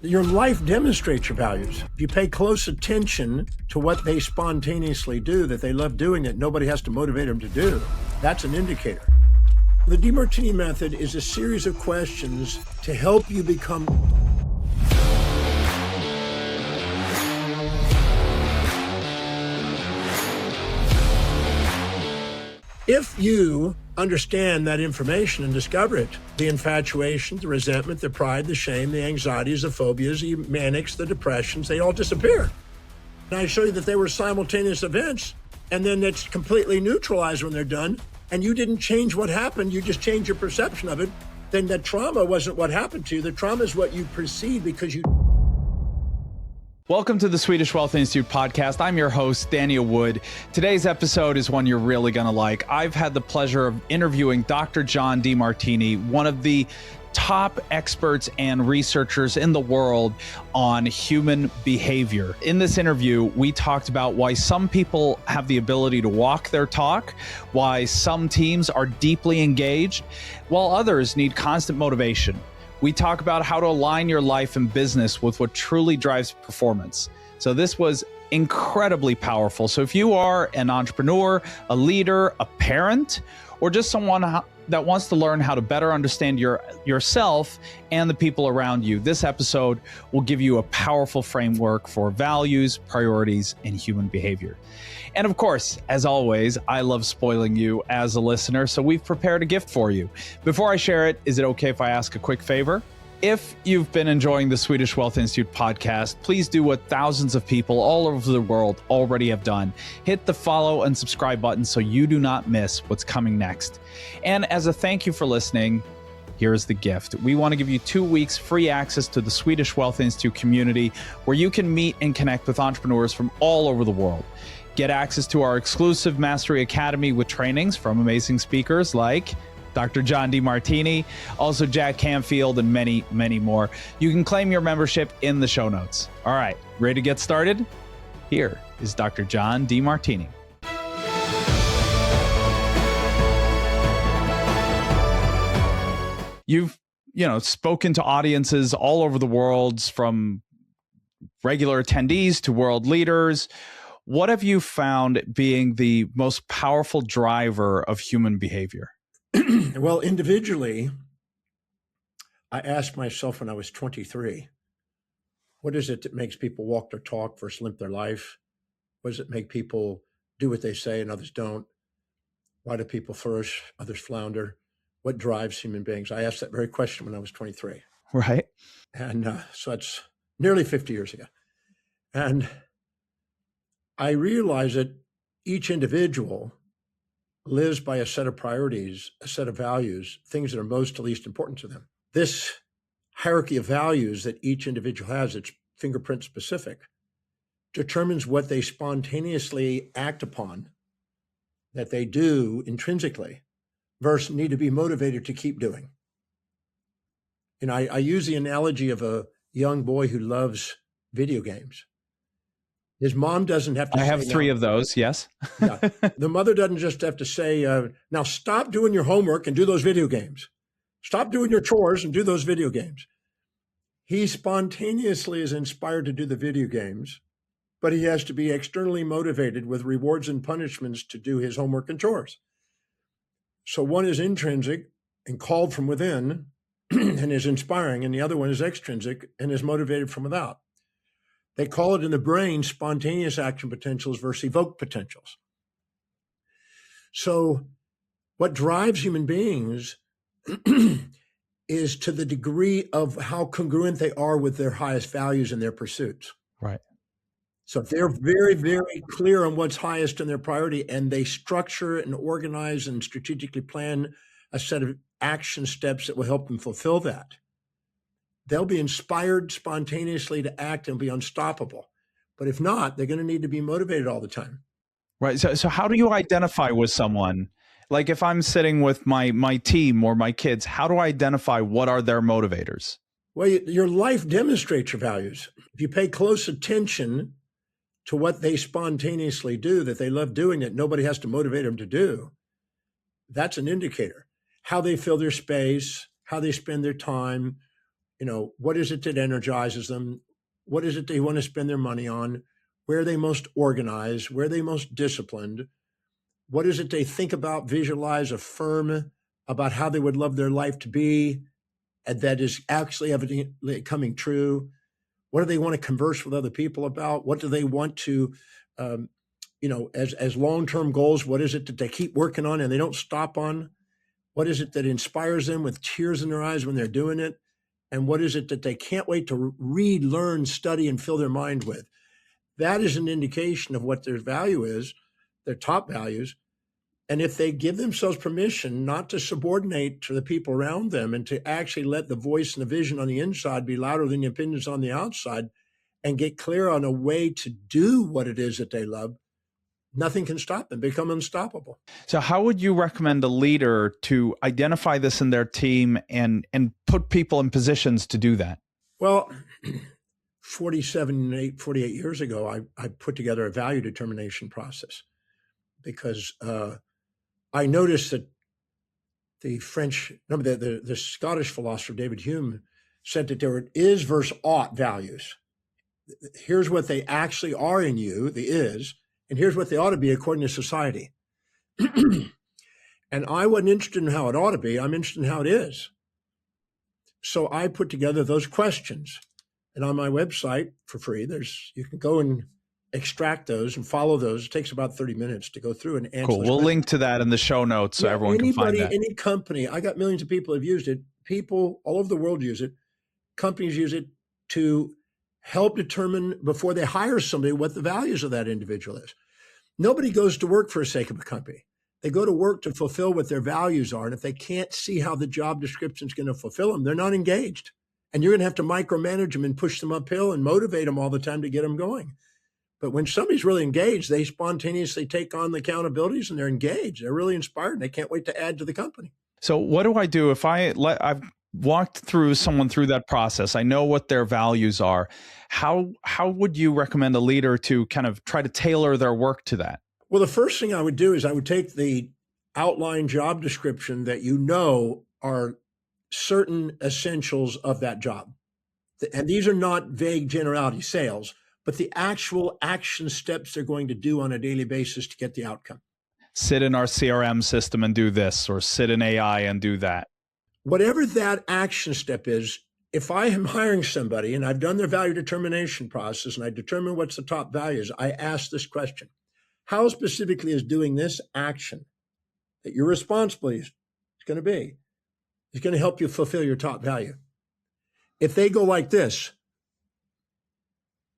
Your life demonstrates your values. If you pay close attention to what they spontaneously do, that they love doing, that nobody has to motivate them to do, that's an indicator. The Demartini Method is a series of questions to help you become if you understand that information and discover it, the infatuation, the resentment, the pride, the shame, the anxieties, the phobias, the manics, the depressions, they all disappear. And I show you that they were simultaneous events, and then it's completely neutralized when they're done, and you didn't change what happened, you just changed your perception of it. Then that trauma wasn't what happened to you. The trauma is what you perceive because you... Welcome to the Swedish Wealth Institute Podcast. I'm your host, Daniel Wood. Today's episode is one you're really going to like. I've had the pleasure of interviewing Dr. John Demartini, one of the top experts and researchers in the world on human behavior. In this interview, we talked about why some people have the ability to walk their talk, why some teams are deeply engaged, while others need constant motivation. We talk about how to align your life and business with what truly drives performance. So this was incredibly powerful. So if you are an entrepreneur, a leader, a parent, or just someone that wants to learn how to better understand yourself and the people around you, this episode will give you a powerful framework for values, priorities, and human behavior. And of course, as always, I love spoiling you as a listener, so we've prepared a gift for you. Before I share it, is it okay if I ask a quick favor? If you've been enjoying the Swedish Wealth Institute podcast, please do what thousands of people all over the world already have done. Hit the follow and subscribe button so you do not miss what's coming next. And as a thank you for listening, here's the gift. We want to give you 2 weeks free access to the Swedish Wealth Institute community where you can meet and connect with entrepreneurs from all over the world. Get access to our exclusive Mastery Academy with trainings from amazing speakers like Dr. John Demartini, also Jack Canfield, and many, many more. You can claim your membership in the show notes. All right, ready to get started? Here is Dr. John Demartini. You've, spoken to audiences all over the world, from regular attendees to world leaders. What have you found being the most powerful driver of human behavior? Well, individually, I asked myself when I was 23, what is it that makes people walk their talk versus limp their life? What does it make people do what they say and others don't? Why do people flourish, others flounder? What drives human beings? I asked that very question when I was 23. Right. And so that's nearly 50 years ago. And I realized that each individual lives by a set of priorities, a set of values, things that are most to least important to them. This hierarchy of values that each individual has, it's fingerprint specific, determines what they spontaneously act upon, that they do intrinsically, versus need to be motivated to keep doing. And I use the analogy of a young boy who loves video games. His mom doesn't have to say... I have 3 of those, yes. Yeah. The mother doesn't just have to say, now stop doing your homework and do those video games. Stop doing your chores and do those video games. He spontaneously is inspired to do the video games, but he has to be externally motivated with rewards and punishments to do his homework and chores. So one is intrinsic and called from within and is inspiring, and the other one is extrinsic and is motivated from without. They call it in the brain spontaneous action potentials versus evoked potentials. So what drives human beings is to the degree of how congruent they are with their highest values and their pursuits. Right. So if they're very, very clear on what's highest in their priority, and they structure and organize and strategically plan a set of action steps that will help them fulfill that, they'll be inspired spontaneously to act and be unstoppable. But if not, they're going to need to be motivated all the time. Right. So how do you identify with someone? Like if I'm sitting with my team or my kids, how do I identify what are their motivators? Well, your life demonstrates your values. If you pay close attention to what they spontaneously do, that they love doing, that nobody has to motivate them to do, that's an indicator. How they fill their space, how they spend their time, What is it that energizes them? What is it they want to spend their money on? Where are they most organized? Where are they most disciplined? What is it they think about, visualize, affirm about how they would love their life to be, and that is actually evidently coming true? What do they want to converse with other people about? What do they want to, as long-term goals? What is it that they keep working on and they don't stop on? What is it that inspires them with tears in their eyes when they're doing it? And what is it that they can't wait to read, learn, study, and fill their mind with? That is an indication of what their value is, their top values. And if they give themselves permission not to subordinate to the people around them and to actually let the voice and the vision on the inside be louder than the opinions on the outside, and get clear on a way to do what it is that they love, nothing can stop them, become unstoppable. So how would you recommend a leader to identify this in their team and put people in positions to do that? Well, 48 years ago, I put together a value determination process because I noticed that the Scottish philosopher David Hume said that there is versus ought values. Here's what they actually are in you, the is, and here's what they ought to be according to society. And I wasn't interested in how it ought to be. I'm interested in how it is. So I put together those questions. And on my website for free, you can go and extract those and follow those. It takes about 30 minutes to go through and answer. Cool. We'll link to that in the show notes so everyone can find that. Any company, I got millions of people who have used it. People all over the world use it. Companies use it to help determine before they hire somebody what the values of that individual is. Nobody goes to work for the sake of a company. They go to work to fulfill what their values are. And if they can't see how the job description is going to fulfill them, they're not engaged. And you're going to have to micromanage them and push them uphill and motivate them all the time to get them going. But when somebody's really engaged, they spontaneously take on the accountabilities and they're engaged. They're really inspired and they can't wait to add to the company. So what do I do if I've walked someone through that process? I know what their values are. How would you recommend a leader to kind of try to tailor their work to that? Well, the first thing I would do is I would take the outline job description that are certain essentials of that job. And these are not vague generality sales, but the actual action steps they're going to do on a daily basis to get the outcome. Sit in our CRM system and do this, or sit in AI and do that. Whatever that action step is, if I am hiring somebody and I've done their value determination process and I determine what's the top values, I ask this question: how specifically is doing this action that your responsibility is going to help you fulfill your top value? If they go like this,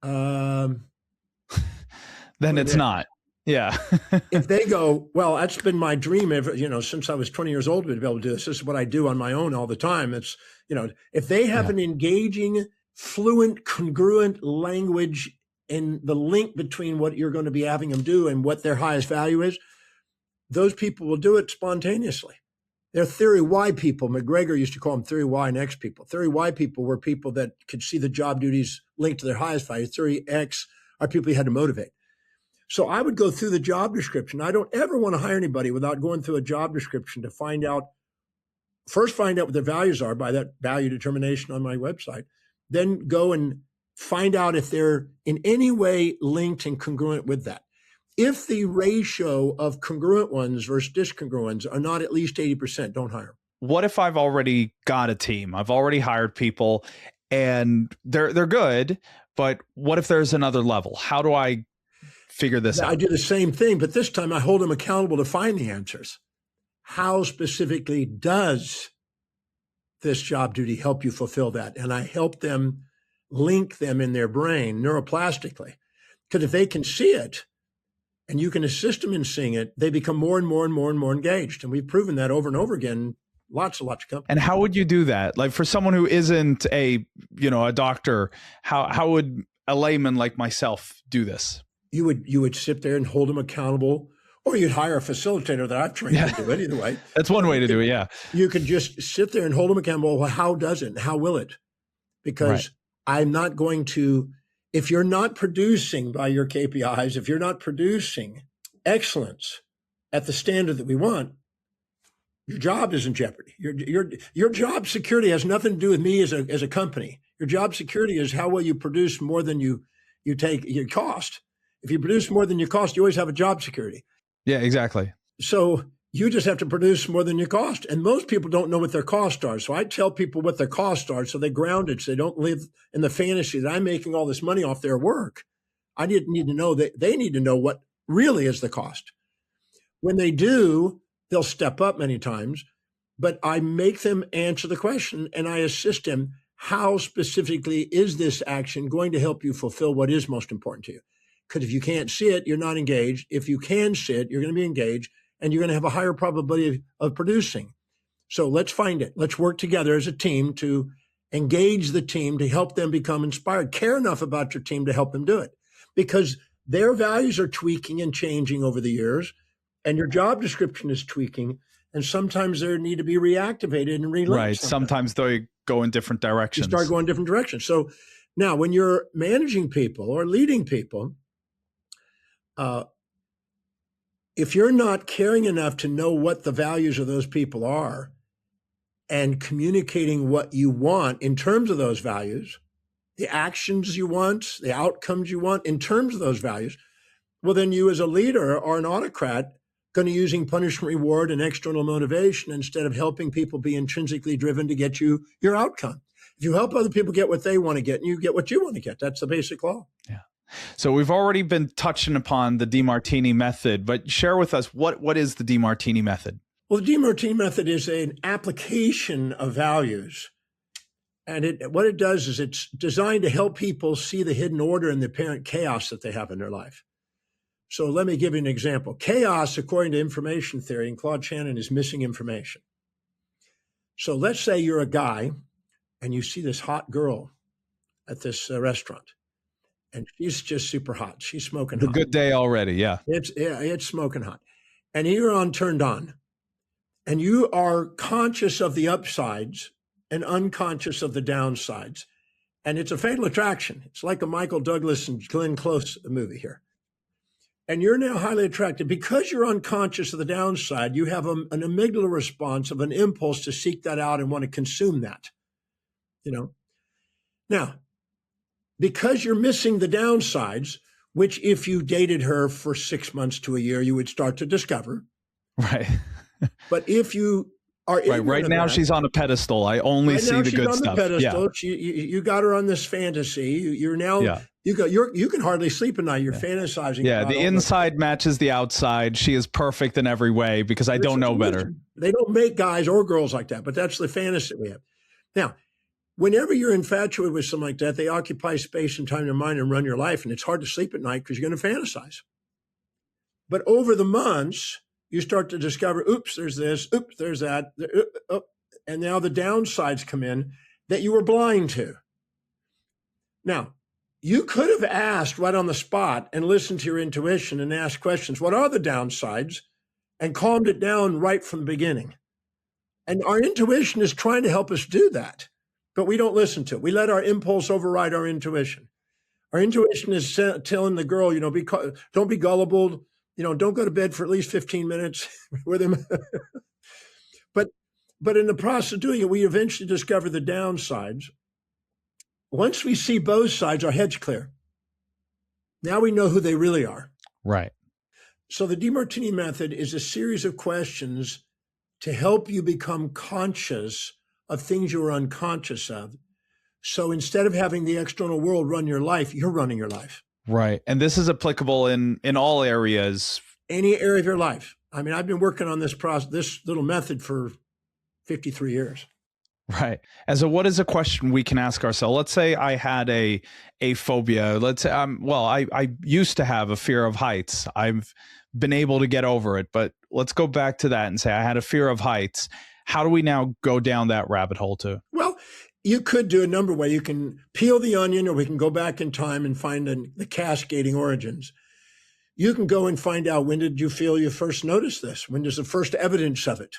then it's not. Yeah. If they go, well, that's been my dream since I was 20 years old to be able to do this. This is what I do on my own all the time. It's, if they have an engaging, fluent, congruent language and the link between what you're going to be having them do and what their highest value is, those people will do it spontaneously. They're theory Y people. McGregor used to call them theory Y and X people. Theory Y people were people that could see the job duties linked to their highest value. Theory X are people you had to motivate. So I would go through the job description. I don't ever want to hire anybody without going through a job description to find out what their values are by that value determination on my website. Then go and find out if they're in any way linked and congruent with that. If the ratio of congruent ones versus discongruent ones are not at least 80%, don't hire them. What if I've already got a team? I've already hired people and they're good, but what if there's another level? How do I figure this out? I do the same thing, but this time I hold them accountable to find the answers. How specifically does this job duty help you fulfill that? And I help them link them in their brain neuroplastically. Because if they can see it and you can assist them in seeing it, they become more and more and more and more engaged. And we've proven that over and over again, lots of companies. And how would you do that? Like for someone who isn't a doctor, how would a layman like myself do this? You would sit there and hold them accountable, or you'd hire a facilitator that I've trained to do it either way. That's one way to do it, yeah. You could just sit there and hold them accountable. Well, how does it? How will it? Because I'm not going to, if you're not producing by your KPIs, if you're not producing excellence at the standard that we want, Your job is in jeopardy. Your job security has nothing to do with me as a company. Your job security is how well you produce more than you take your cost. If you produce more than your cost, you always have a job security. Yeah, exactly. So you just have to produce more than your cost. And most people don't know what their costs are. So I tell people what their costs are so they ground it, so they don't live in the fantasy that I'm making all this money off their work. I didn't need to know that. They need to know what really is the cost. When they do, they'll step up many times, but I make them answer the question and I assist them. How specifically is this action going to help you fulfill what is most important to you? Because if you can't see it, you're not engaged. If you can see it, you're going to be engaged and you're going to have a higher probability of producing. So let's find it. Let's work together as a team to engage the team to help them become inspired. Care enough about your team to help them do it, because their values are tweaking and changing over the years. And your job description is tweaking, and sometimes they need to be reactivated and relit. Right. Sometimes they go in different directions. You start going different directions. So now when you're managing people or leading people, if you're not caring enough to know what the values of those people are and communicating what you want in terms of those values, the actions you want, the outcomes you want in terms of those values, well, then you as a leader or an autocrat going to using punishment, reward, and external motivation instead of helping people be intrinsically driven to get you your outcome. If you help other people get what they want to get, and you get what you want to get, that's the basic law. Yeah. So we've already been touching upon the Demartini Method, but share with us, what is the Demartini Method? Well, the Demartini Method is an application of values. And what it does is it's designed to help people see the hidden order and the apparent chaos that they have in their life. So let me give you an example. Chaos, according to information theory, and Claude Shannon, is missing information. So let's say you're a guy and you see this hot girl at this restaurant, and she's just super hot. She's smoking hot. A good day already, yeah. It's smoking hot. And you're turned on, and you are conscious of the upsides and unconscious of the downsides. And it's a fatal attraction. It's like a Michael Douglas and Glenn Close movie here. And you're now highly attracted. Because you're unconscious of the downside, you have an amygdala response of an impulse to seek that out and want to consume that. Now, because you're missing the downsides, which if you dated her for 6 months to a year, you would start to discover. Right. But if you are right now, she's on a pedestal. I only see the good stuff. Pedestal. Yeah. You got her on this fantasy. You're now. Yeah. You can hardly sleep at night. You're fantasizing. Yeah, the inside matches the outside. She is perfect in every way because I don't know better. They don't make guys or girls like that, but that's the fantasy we have. Now, whenever you're infatuated with something like that, they occupy space and time in your mind and run your life, and it's hard to sleep at night because you're going to fantasize. But over the months, you start to discover, oops, there's this, oops, there's that, and now the downsides come in that you were blind to. Now, you could have asked right on the spot and listened to your intuition and asked questions. What are the downsides? And calmed it down right from the beginning. And our intuition is trying to help us do that, but we don't listen to it. We let our impulse override our intuition. Our intuition is telling the girl, don't be gullible. Don't go to bed for at least 15 minutes with him. But in the process of doing it, we eventually discover the downsides. Once we see both sides, our head's clear. Now we know who they really are. Right. So the Demartini Method is a series of questions to help you become conscious of things you were unconscious of. So instead of having the external world run your life, you're running your life. Right. And this is applicable in all areas. Any area of your life. I mean, I've been working on this little method for 53 years. Right. And so what is a question we can ask ourselves? Let's say I had a phobia. Let's say I used to have a fear of heights. I've been able to get over it, but let's go back to that and say I had a fear of heights. How do we now go down that rabbit hole too? Well, you could do a number of ways. You can peel the onion, or we can go back in time and find the cascading origins. You can go and find out, when did you feel you first noticed this? When is the first evidence of it?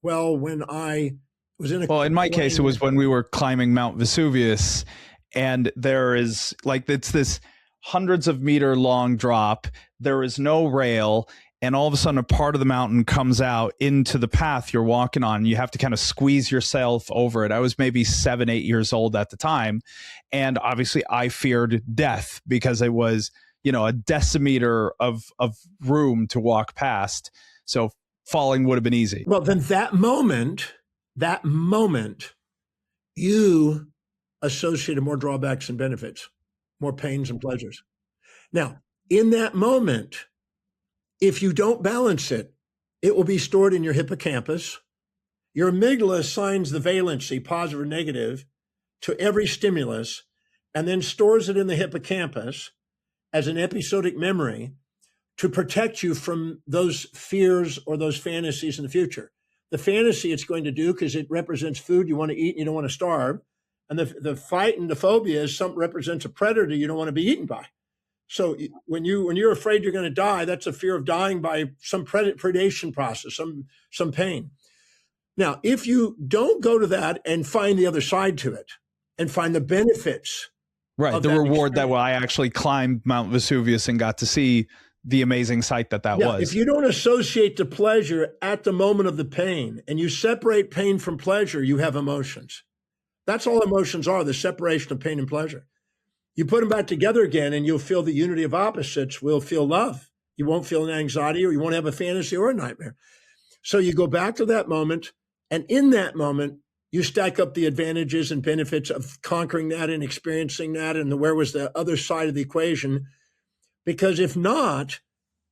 Well, when I was in my case, it was when we were climbing Mount Vesuvius, and there is it's this hundreds of meter long drop. There is no rail, and all of a sudden a part of the mountain comes out into the path you're walking on. You have to kind of squeeze yourself over it. I was maybe 7, 8 years old at the time. And obviously I feared death because it was, a decimeter of room to walk past. So falling would have been easy. Well, then that moment, you associated more drawbacks and benefits, more pains and pleasures. Now, in that moment, if you don't balance it, it will be stored in your hippocampus. Your amygdala assigns the valency, positive or negative, to every stimulus, and then stores it in the hippocampus as an episodic memory to protect you from those fears or those fantasies in the future. The fantasy it's going to do, because it represents food you want to eat and you don't want to starve. And the fight and the phobia is represents a predator you don't want to be eaten by. So when you're afraid you're going to die, that's a fear of dying by some predation process, some pain. Now, if you don't go to that and find the other side to it and find the benefits, right, the reward that I actually climbed Mount Vesuvius and got to see the amazing sight that was. If you don't associate the pleasure at the moment of the pain and you separate pain from pleasure, you have emotions. That's all emotions are, the separation of pain and pleasure. You put them back together again and you'll feel the unity of opposites, will feel love. You won't feel an anxiety, or you won't have a fantasy or a nightmare. So you go back to that moment, and in that moment, you stack up the advantages and benefits of conquering that and experiencing that, and where was the other side of the equation. Because if not,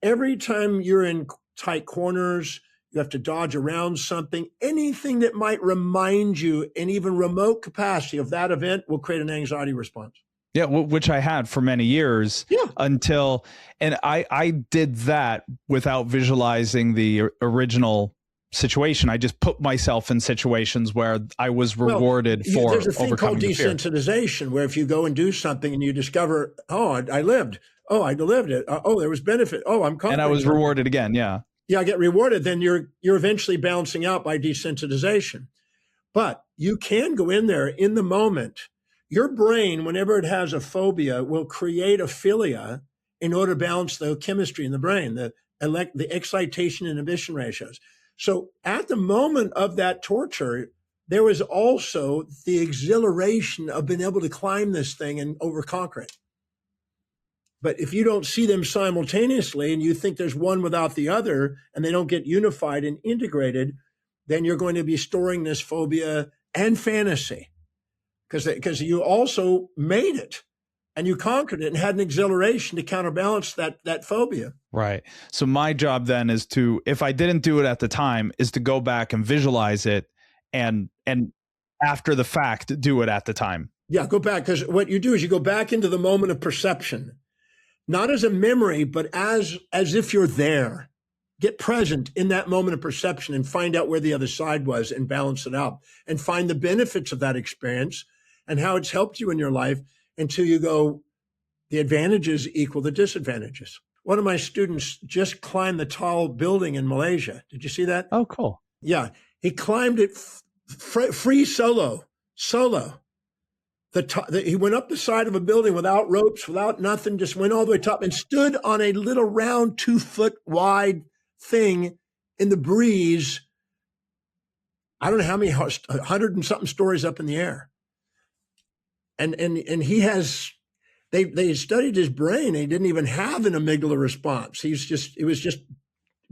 every time you're in tight corners, you have to dodge around something, anything that might remind you in even remote capacity of that event will create an anxiety response. Yeah, which I had for many years until, and I did that without visualizing the original situation. I just put myself in situations where I was rewarded for there's a thing called overcoming the fear. desensitization, where if you go and do something and you discover, I lived. Oh, I lived it. Oh, there was benefit. Oh, I'm confident. And I was rewarded again. Yeah. Yeah, I get rewarded. Then you're eventually balancing out by desensitization. But you can go in there in the moment. Your brain, whenever it has a phobia, will create a philia in order to balance the chemistry in the brain, the excitation inhibition ratios. So at the moment of that torture, there was also the exhilaration of being able to climb this thing and overconquer it. But if you don't see them simultaneously and you think there's one without the other and they don't get unified and integrated, then you're going to be storing this phobia and fantasy. Because you also made it and you conquered it and had an exhilaration to counterbalance that phobia. Right. So my job then is to, if I didn't do it at the time, is to go back and visualize it and after the fact, do it at the time. Yeah, go back. Because what you do is you go back into the moment of perception, not as a memory, but as if you're there. Get present in that moment of perception and find out where the other side was and balance it out and find the benefits of that experience and how it's helped you in your life until you go, the advantages equal the disadvantages. One of my students just climbed the tall building in Malaysia. Did you see that? Oh, cool. Yeah. He climbed it free solo. He went up the side of a building without ropes, without nothing, just went all the way top and stood on a little round 2-foot wide thing in the breeze. I don't know how many, 100 and something stories up in the air. And he has, they studied his brain. He didn't even have an amygdala response. It was just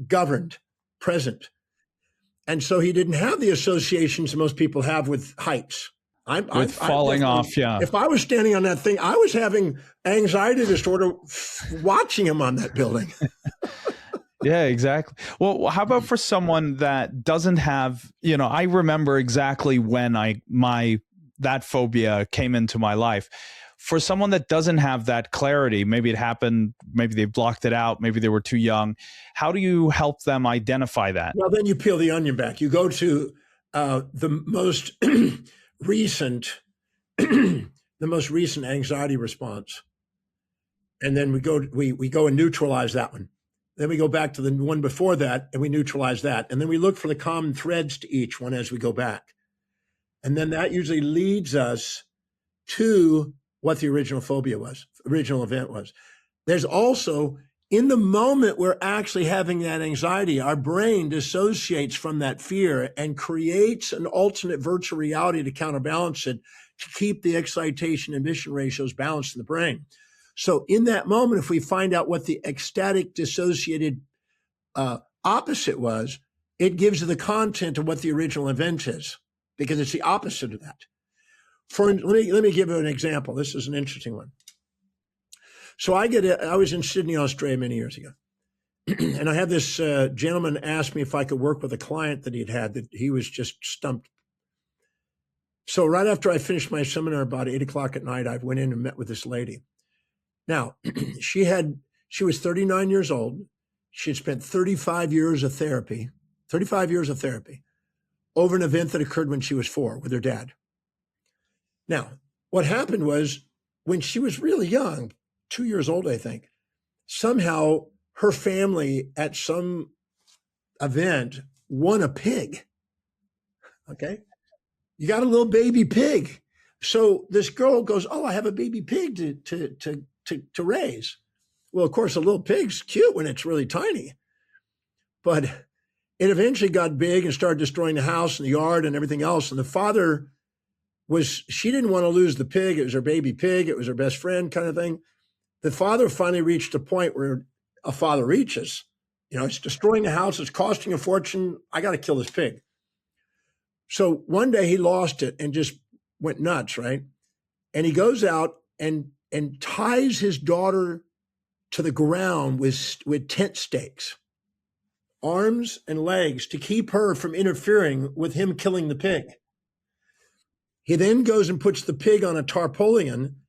governed, present. And so he didn't have the associations most people have with heights. Falling off, yeah. If I was standing on that thing, I was having anxiety disorder watching him on that building. Yeah, exactly. Well, how about for someone that doesn't have, I remember exactly when that phobia came into my life. For someone that doesn't have that clarity, maybe it happened, maybe they blocked it out, maybe they were too young. How do you help them identify that? Well, then you peel the onion back. You go to the most recent anxiety response. And then we go and neutralize that one. Then we go back to the one before that and we neutralize that. And then we look for the common threads to each one as we go back. And then that usually leads us to what the original phobia was, original event was. There's also In the moment we're actually having that anxiety, our brain dissociates from that fear and creates an alternate virtual reality to counterbalance it, to keep the excitation emission ratios balanced in the brain. So in that moment, if we find out what the ecstatic dissociated opposite was, it gives you the content of what the original event is, because it's the opposite of that. Let me give you an example. This is an interesting one. So I was in Sydney, Australia many years ago. And I had this gentleman ask me if I could work with a client that that he was just stumped. So right after I finished my seminar about 8:00 at night, I went in and met with this lady. Now, she was 39 years old. She had spent 35 years of therapy over an event that occurred when she was 4 with her dad. Now, what happened was, when she was really young, 2 years old, I think, somehow her family at some event won a pig. Okay. You got a little baby pig. So this girl goes, "Oh, I have a baby pig to raise." Well, of course, a little pig's cute when it's really tiny, but it eventually got big and started destroying the house and the yard and everything else. And the father she didn't want to lose the pig. It was her baby pig. It was her best friend, kind of thing. The father finally reached a point where a father reaches, it's destroying the house. It's costing a fortune. I got to kill this pig. So one day he lost it and just went nuts, right? And he goes out and ties his daughter to the ground with tent stakes, arms and legs, to keep her from interfering with him killing the pig. He then goes and puts the pig on a tarpaulin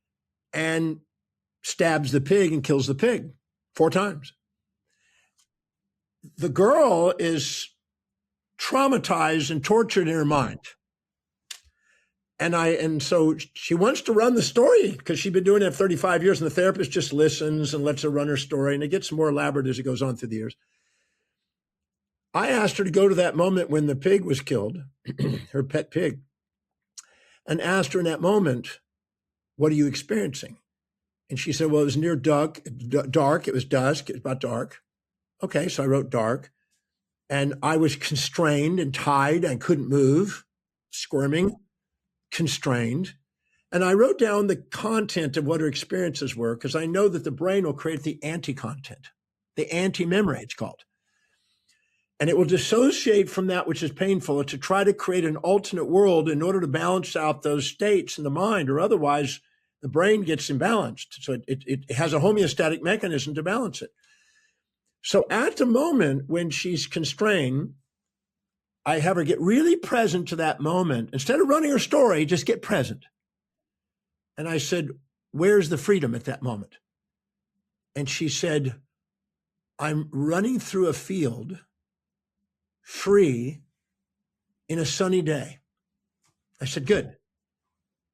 and stabs the pig and kills the pig 4 times. The girl is traumatized and tortured in her mind. And so she wants to run the story, because she'd been doing it for 35 years, and the therapist just listens and lets her run her story, and it gets more elaborate as it goes on through the years. I asked her to go to that moment when the pig was killed, her pet pig, and asked her in that moment, "What are you experiencing?" And she said, "Well, it was near dark. It was dusk. It was about dark." Okay, so I wrote dark. And I was constrained and tied. I couldn't move, squirming, constrained. And I wrote down the content of what her experiences were, because I know that the brain will create the anti-content, the anti-memory, it's called. And it will dissociate from that which is painful to try to create an alternate world in order to balance out those states in the mind, or otherwise the brain gets imbalanced. So it has a homeostatic mechanism to balance it. So at the moment when she's constrained, I have her get really present to that moment. Instead of running her story, just get present. And I said, "Where's the freedom at that moment?" And she said, "I'm running through a field, free, in a sunny day." I said, "Good."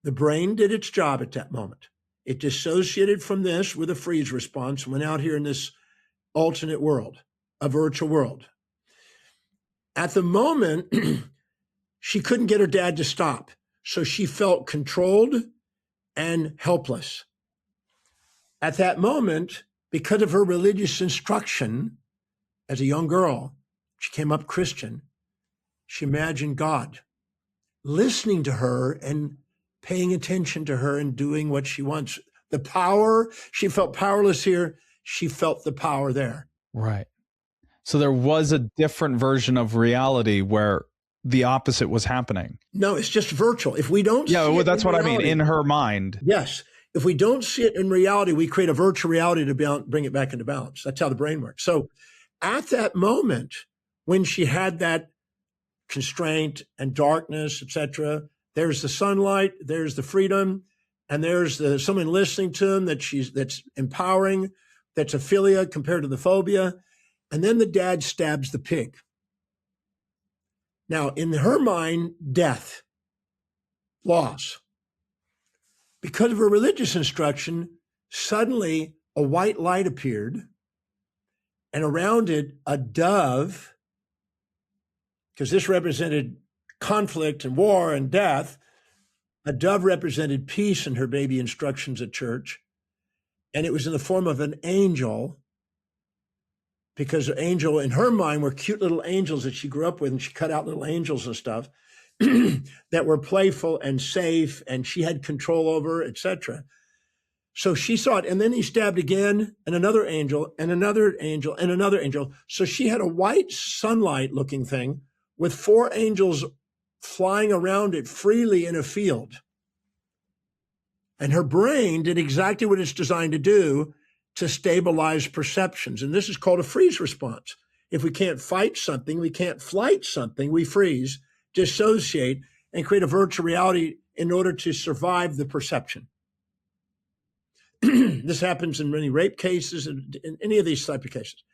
The brain did its job at that moment. It dissociated from this with a freeze response and went out here in this alternate world, a virtual world. At the moment, she couldn't get her dad to stop. So she felt controlled and helpless. At that moment, because of her religious instruction as a young girl, she came up Christian. She imagined God listening to her and paying attention to her and doing what she wants. The power, she felt powerless here. She felt the power there. Right. So there was a different version of reality where the opposite was happening. No, it's just virtual. If we don't see well, it that's in what reality, I mean, in her mind. Yes. If we don't see it in reality, we create a virtual reality to bring it back into balance. That's how the brain works. So at that moment, when she had that constraint and darkness, etc., there's the sunlight, there's the freedom, and there's someone listening to him that's empowering, that's a philia compared to the phobia. And then the dad stabs the pig. Now, in her mind, death, loss. Because of her religious instruction, suddenly a white light appeared, and around it, a dove, because this represented conflict and war and death. A dove represented peace in her baby instructions at church. And it was in the form of an angel because angel in her mind were cute little angels that she grew up with, and she cut out little angels and stuff that were playful and safe, and she had control over, etc. So she saw it, and then he stabbed again, and another angel, and another angel, and another angel. So she had a white sunlight looking thing with 4 angels flying around it freely in a field. And her brain did exactly what it's designed to do, to stabilize perceptions. And this is called a freeze response. If we can't fight something, we can't flight something, we freeze, dissociate, and create a virtual reality in order to survive the perception. This happens in many rape cases and in any of these type of cases,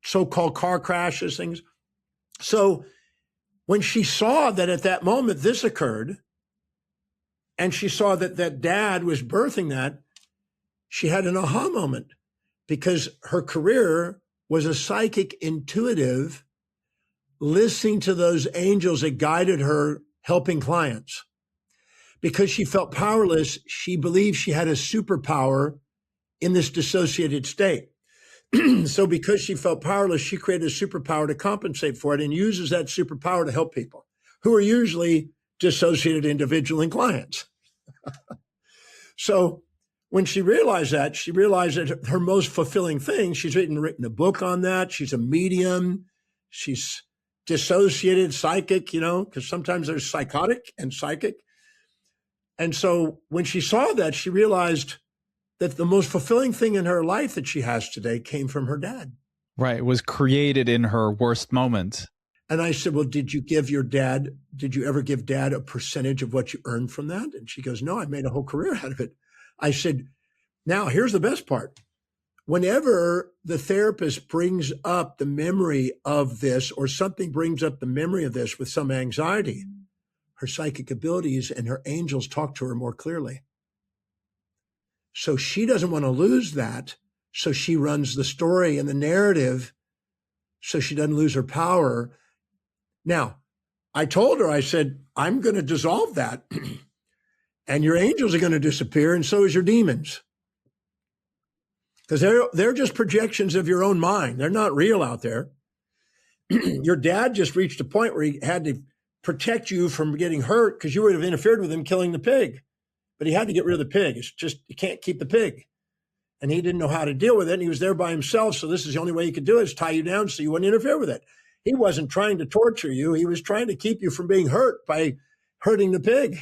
so-called car crashes, things. So when she saw that at that moment this occurred, and she saw that dad was birthing that, she had an aha moment, because her career was a psychic intuitive, listening to those angels that guided her, helping clients. Because she felt powerless, she believed she had a superpower in this dissociated state. So because she felt powerless, she created a superpower to compensate for it, and uses that superpower to help people who are usually dissociated individual and clients. So when she realized that her most fulfilling thing, she's written a book on that. She's a medium. She's dissociated, psychic, because sometimes there's psychotic and psychic. And so when she saw that, she realized that the most fulfilling thing in her life that she has today came from her dad. Right. It was created in her worst moments. And I said, well, did you ever give dad a percentage of what you earned from that? And she goes, no, I made a whole career out of it. I said, now here's the best part. Whenever the therapist brings up the memory of this, or something brings up the memory of this with some anxiety, her psychic abilities and her angels talk to her more clearly. So she doesn't want to lose that. So she runs the story and the narrative so she doesn't lose her power. Now, I told her, I said, I'm going to dissolve that and your angels are going to disappear, and so is your demons. Because they're just projections of your own mind. They're not real out there. Your dad just reached a point where he had to protect you from getting hurt because you would have interfered with him killing the pig. But he had to get rid of the pig. It's just, you can't keep the pig. And he didn't know how to deal with it. And he was there by himself. So this is the only way he could do it, is tie you down so you wouldn't interfere with it. He wasn't trying to torture you. He was trying to keep you from being hurt by hurting the pig.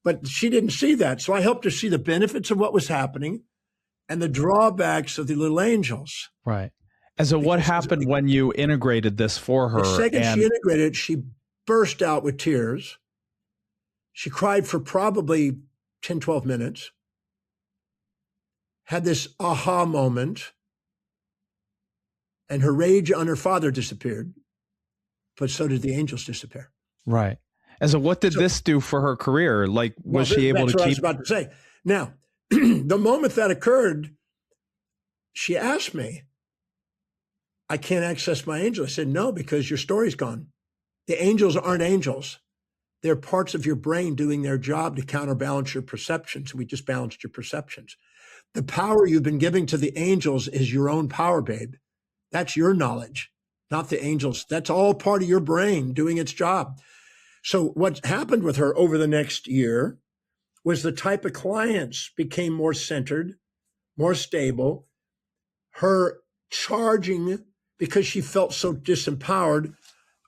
But she didn't see that. So I helped her see the benefits of what was happening and the drawbacks of the little angels. Right. And so what happened when you integrated this for her? The second she integrated it, she burst out with tears. She cried for probably 10, 12 minutes, had this aha moment, and her rage on her father disappeared, but so did the angels disappear. Right. And so what did this do for her career? Like, was she able to keep? That's what I was about to say. Now, the moment that occurred, she asked me, I can't access my angel. I said, no, because your story's gone. The angels aren't angels. They're parts of your brain doing their job to counterbalance your perceptions. We just balanced your perceptions. The power you've been giving to the angels is your own power, babe. That's your knowledge, not the angels. That's all part of your brain doing its job. So what happened with her over the next year was the type of clients became more centered, more stable. Her charging, because she felt so disempowered,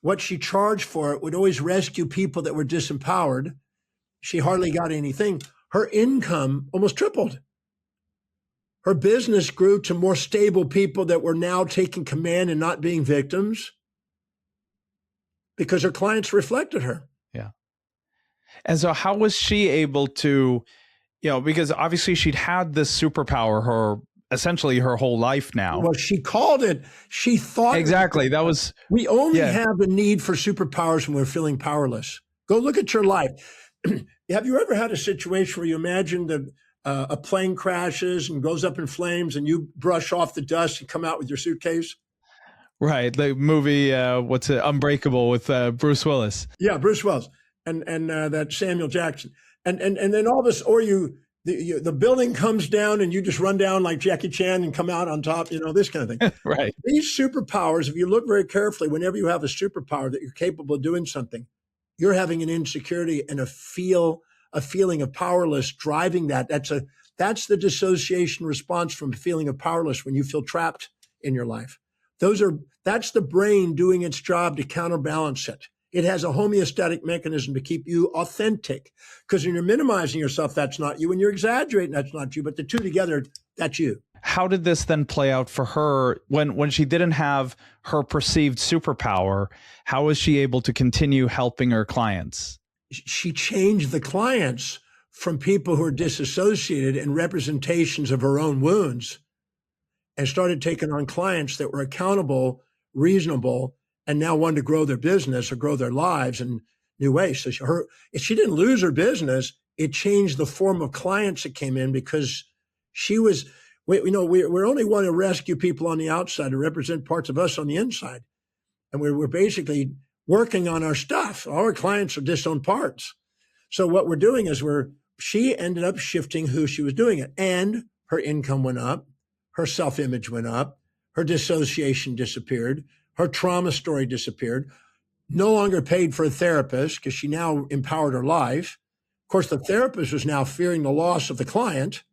what she charged for it would always rescue people that were disempowered. She hardly got anything. Her income almost tripled. Her business grew to more stable people that were now taking command and not being victims because her clients reflected her. Yeah. And so how was she able to, because obviously she'd had this superpower essentially her whole life now. Well, she called it, she thought. Exactly. That was. We only have a need for superpowers when we're feeling powerless. Go look at your life. Have you ever had a situation where you imagine that a plane crashes and goes up in flames and you brush off the dust and come out with your suitcase? Right. The movie, Unbreakable with Bruce Willis. Yeah, Bruce Willis and that Samuel Jackson. And then all this, or you the building comes down and you just run down like Jackie Chan and come out on top, this kind of thing. Right. These superpowers, if you look very carefully, whenever you have a superpower that you're capable of doing something, you're having an insecurity and a feeling of powerless driving that. That's the dissociation response from a feeling of powerless when you feel trapped in your life. That's the brain doing its job to counterbalance it. It has a homeostatic mechanism to keep you authentic, because when you're minimizing yourself, that's not you. When you're exaggerating, that's not you. But the two together, that's you. How did this then play out for her when she didn't have her perceived superpower? How was she able to continue helping her clients? She changed the clients from people who are disassociated and representations of her own wounds, and started taking on clients that were accountable, reasonable, and now wanted to grow their business or grow their lives in new ways. So if she didn't lose her business, it changed the form of clients that came in, because we're only want to rescue people on the outside to represent parts of us on the inside. And we're basically working on our stuff. All our clients are disowned parts. So what we're doing is she ended up shifting who she was doing it, and her income went up, her self-image went up, her dissociation disappeared, her trauma story disappeared, no longer paid for a therapist because she now empowered her life. Of course, the therapist was now fearing the loss of the client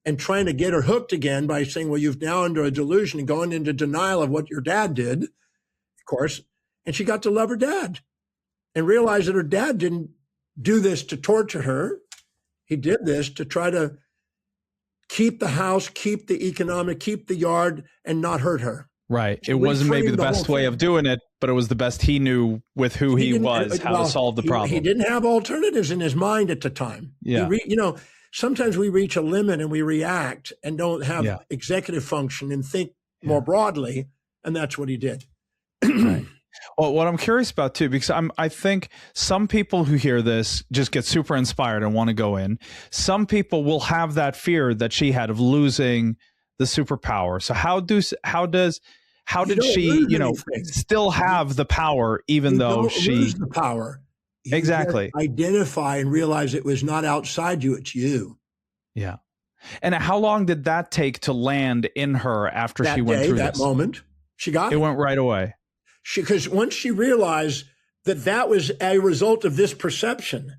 and trying to get her hooked again by saying, well, you've now under a delusion and gone into denial of what your dad did, of course. And she got to love her dad and realized that her dad didn't do this to torture her. He did this to try to keep the house, keep the economic, keep the yard, and not hurt her. Right. It wasn't maybe the best way of doing it, but it was the best he knew with who he was, how to solve the problem. He didn't have alternatives in his mind at the time. Yeah. Sometimes we reach a limit and we react and don't have executive function and think more broadly. And that's what he did. Right. Well, what I'm curious about too, because I think some people who hear this just get super inspired and want to go in. Some people will have that fear that she had of losing the superpower. So how did she, still have the power, even though she lose the power? You exactly identify and realize it was not outside you, it's you. Yeah. And how long did that take to land in her after she went through that moment? She got it. It went right away. Because once she realized that was a result of this perception,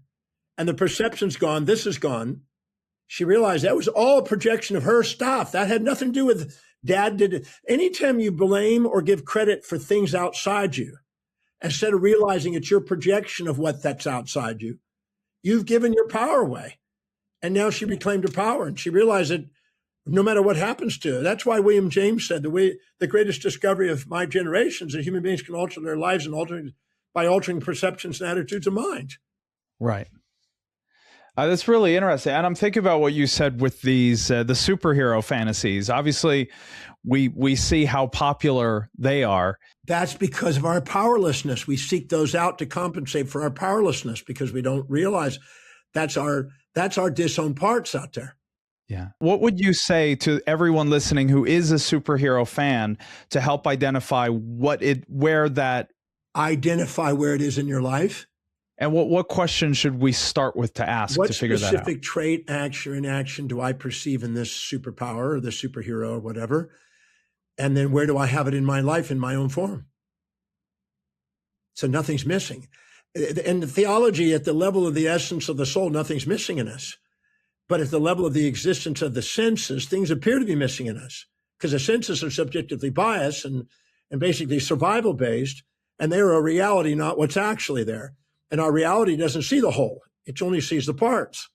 and the perception's gone, this is gone, she realized that was all a projection of her stuff. That had nothing to do with dad did it. Anytime you blame or give credit for things outside you, instead of realizing it's your projection of what that's outside you, you've given your power away. And now she reclaimed her power, and she realized that no matter what happens to her. That's why William James said the greatest discovery of my generation is that human beings can alter their lives by altering perceptions and attitudes of mind. Right. That's really interesting. And I'm thinking about what you said with these, the superhero fantasies. Obviously, we see how popular they are. That's because of our powerlessness. We seek those out to compensate for our powerlessness because we don't realize that's our disowned parts out there. Yeah. What would you say to everyone listening who is a superhero fan to help identify where it is in your life? And what question should we start with to ask to figure that out? What specific trait, action, or inaction do I perceive in this superpower or the superhero or whatever? And then where do I have it in my life in my own form? So nothing's missing. In the theology, at the level of the essence of the soul, nothing's missing in us. But at the level of the existence of the senses, things appear to be missing in us because the senses are subjectively biased and basically survival based, and they're a reality, not what's actually there. And our reality doesn't see the whole. It only sees the parts.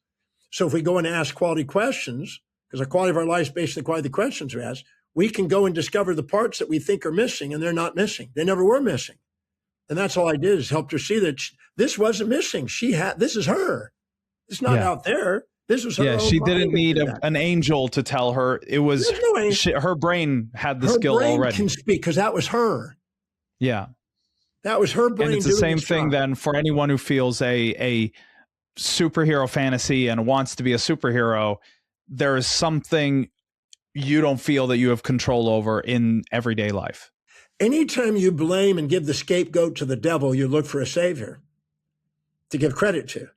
So if we go and ask quality questions, because the quality of our life is based on the quality of the questions we ask, we can go and discover the parts that we think are missing, and they're not missing. They never were missing. And that's all I did is helped her see that this wasn't missing. This is her. It's not out there. This was her. Yeah, she didn't need an angel to tell her. It was her brain had the skill already. Her brain can speak because that was her. Yeah. That was her brain. And it's the same thing then for anyone who feels a superhero fantasy and wants to be a superhero. There is something you don't feel that you have control over in everyday life. Anytime you blame and give the scapegoat to the devil, you look for a savior to give credit to.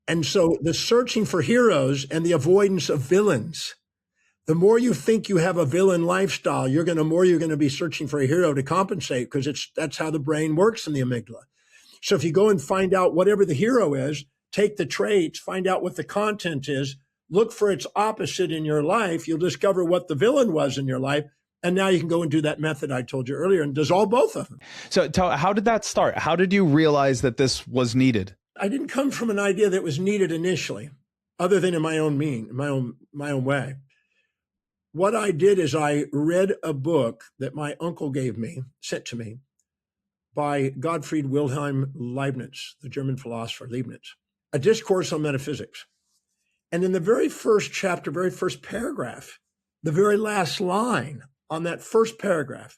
And so the searching for heroes and the avoidance of villains, the more you think you have a villain lifestyle, you're going to be searching for a hero to compensate, because that's how the brain works in the amygdala. So if you go and find out whatever the hero is, take the traits, find out what the content is, look for its opposite in your life, you'll discover what the villain was in your life. And now you can go and do that method I told you earlier and dissolve both of them. So how did that start? How did you realize that this was needed? I didn't come from an idea that was needed initially, other than in my own way. What I did is I read a book that my uncle sent to me, by Gottfried Wilhelm Leibniz, the German philosopher Leibniz, a discourse on metaphysics. And in the very first chapter, very first paragraph, the very last line on that first paragraph,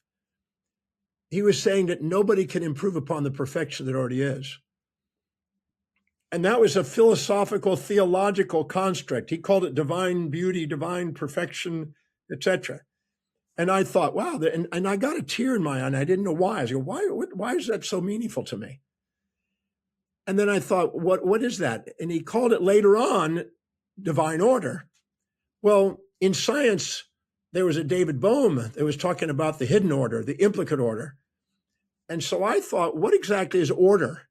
he was saying that nobody can improve upon the perfection that already is. And that was a philosophical, theological construct. He called it divine beauty, divine perfection, etc. And I thought, wow, and I got a tear in my eye, and I didn't know why. I was like, why is that so meaningful to me? And then I thought, what is that? And he called it later on divine order. Well, in science, there was a David Bohm that was talking about the hidden order, the implicate order. And so I thought, what exactly is order?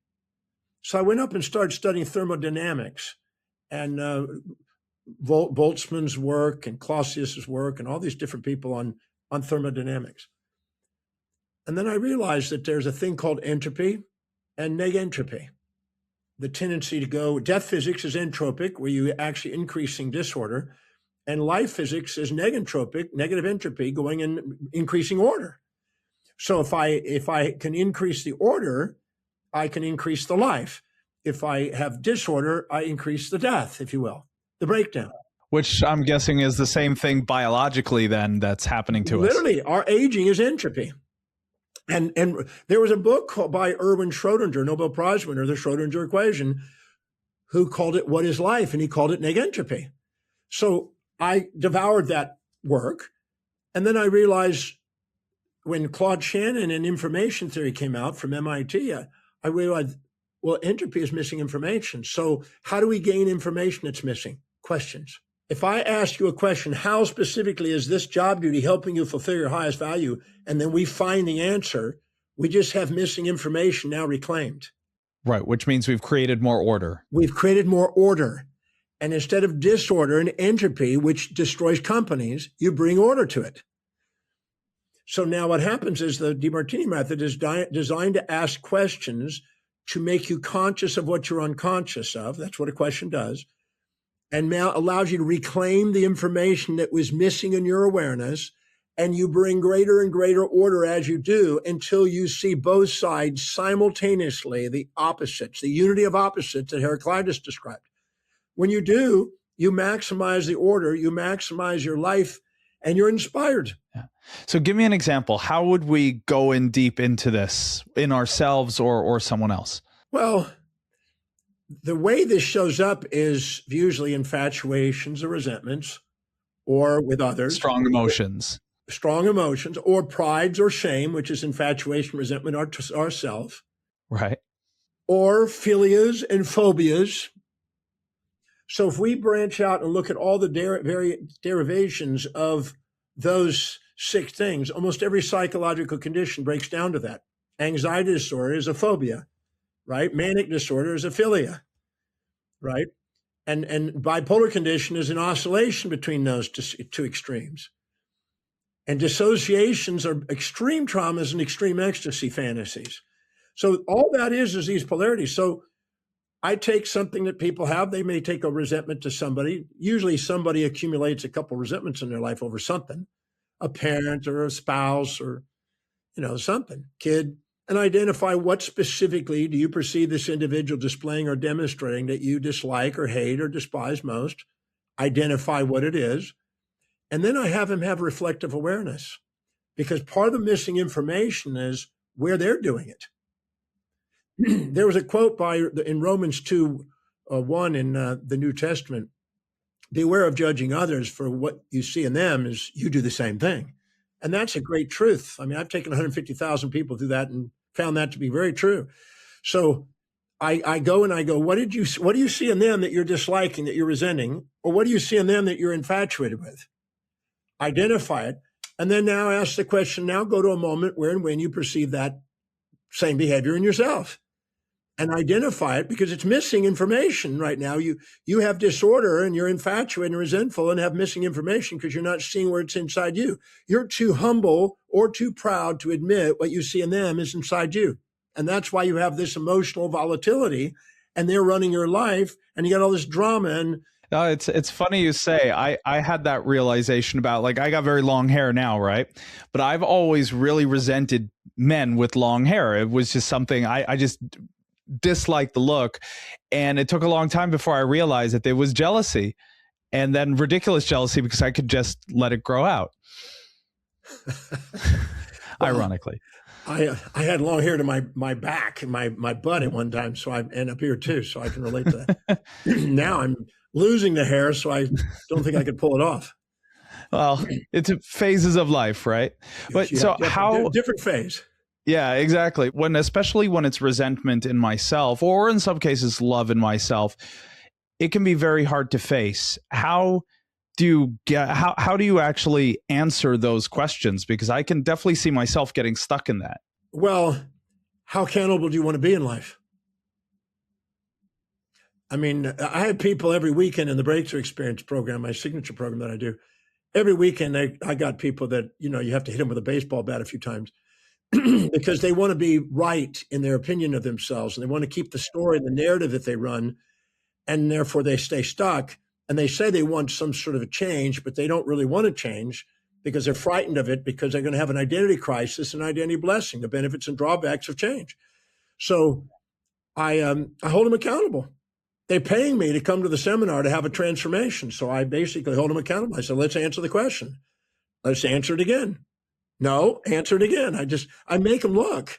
So I went up and started studying thermodynamics and Boltzmann's work and Clausius's work and all these different people on thermodynamics. And then I realized that there's a thing called entropy and negentropy. The tendency to go, death physics is entropic, where you actually increasing disorder, and life physics is negentropic, negative entropy, going in increasing order. So if I can increase the order, I can increase the life. If I have disorder, I increase the death, if you will, the breakdown. Which I'm guessing is the same thing biologically then that's happening to us. Literally, our aging is entropy. And there was a book by Erwin Schrödinger, Nobel Prize winner, the Schrödinger equation, who called it What is Life? And he called it negentropy. So I devoured that work. And then I realized when Claude Shannon and information theory came out from MIT, I realized, well, entropy is missing information. So how do we gain information that's missing? Questions. If I ask you a question, how specifically is this job duty helping you fulfill your highest value? And then we find the answer, we just have missing information now reclaimed. Right, which means we've created more order. We've created more order. And instead of disorder and entropy, which destroys companies, you bring order to it. So now what happens is the Demartini Method is designed to ask questions to make you conscious of what you're unconscious of. That's what a question does. And now allows you to reclaim the information that was missing in your awareness, and you bring greater and greater order as you do until you see both sides simultaneously, the opposites, the unity of opposites that Heraclitus described. When you do, you maximize the order, you maximize your life, and you're inspired. Yeah. So give me an example. How would we go in deep into this in ourselves or someone else? Well, the way this shows up is usually infatuations or resentments, or with others. Strong emotions, or prides or shame, which is infatuation, resentment, ourself. Right. Or philias and phobias. So if we branch out and look at all the derivations of those 6 things, almost every psychological condition breaks down to that. Anxiety disorder is a phobia, right? Manic disorder is a philia, right? And bipolar condition is an oscillation between those two extremes. And dissociations are extreme traumas and extreme ecstasy fantasies. So all that is these polarities. So I take something that people have. They may take a resentment to somebody. Usually somebody accumulates a couple resentments in their life over something, a parent or a spouse or, something, kid, and identify what specifically do you perceive this individual displaying or demonstrating that you dislike or hate or despise most. Identify what it is. And then I have him have reflective awareness, because part of the missing information is where they're doing it. There was a quote in Romans 2:1 in the New Testament, beware of judging others, for what you see in them is you do the same thing. And that's a great truth. I mean, I've taken 150,000 people through that and found that to be very true. So I go and I go, what do you see in them that you're disliking, that you're resenting? Or what do you see in them that you're infatuated with? Identify it. And then now ask the question, now go to a moment where and when you perceive that same behavior in yourself and identify it, because it's missing information right now. You have disorder and you're infatuated and resentful and have missing information because you're not seeing where it's inside you. You're too humble or too proud to admit what you see in them is inside you. And that's why you have this emotional volatility and they're running your life and you got all this drama. And no, it's funny you say. I had that realization about, like, I got very long hair now, right? But I've always really resented men with long hair. It was just something I just disliked the look. And it took a long time before I realized that there was jealousy, and then ridiculous jealousy because I could just let it grow out. Well, ironically. I had long hair to my back and my butt at one time, and up here too, so I can relate to that. Now I'm losing the hair, so I don't think I could pull it off. Well, it's phases of life, right? But so how different phase. Yeah, exactly. Especially when it's resentment in myself, or in some cases love in myself, it can be very hard to face. How do you actually answer those questions? Because I can definitely see myself getting stuck in that. Well, how accountable do you want to be in life? I mean, I have people every weekend in the Breakthrough Experience program, my signature program that I do. Every weekend, I got people that, you have to hit them with a baseball bat a few times because they want to be right in their opinion of themselves. And they want to keep the story and the narrative that they run. And therefore, they stay stuck. And they say they want some sort of a change, but they don't really want to change because they're frightened of it, because they're going to have an identity crisis and identity blessing, the benefits and drawbacks of change. So I hold them accountable. They're paying me to come to the seminar to have a transformation. So I basically hold them accountable. I said, let's answer the question. Let's answer it again. No, answer it again. I make them look.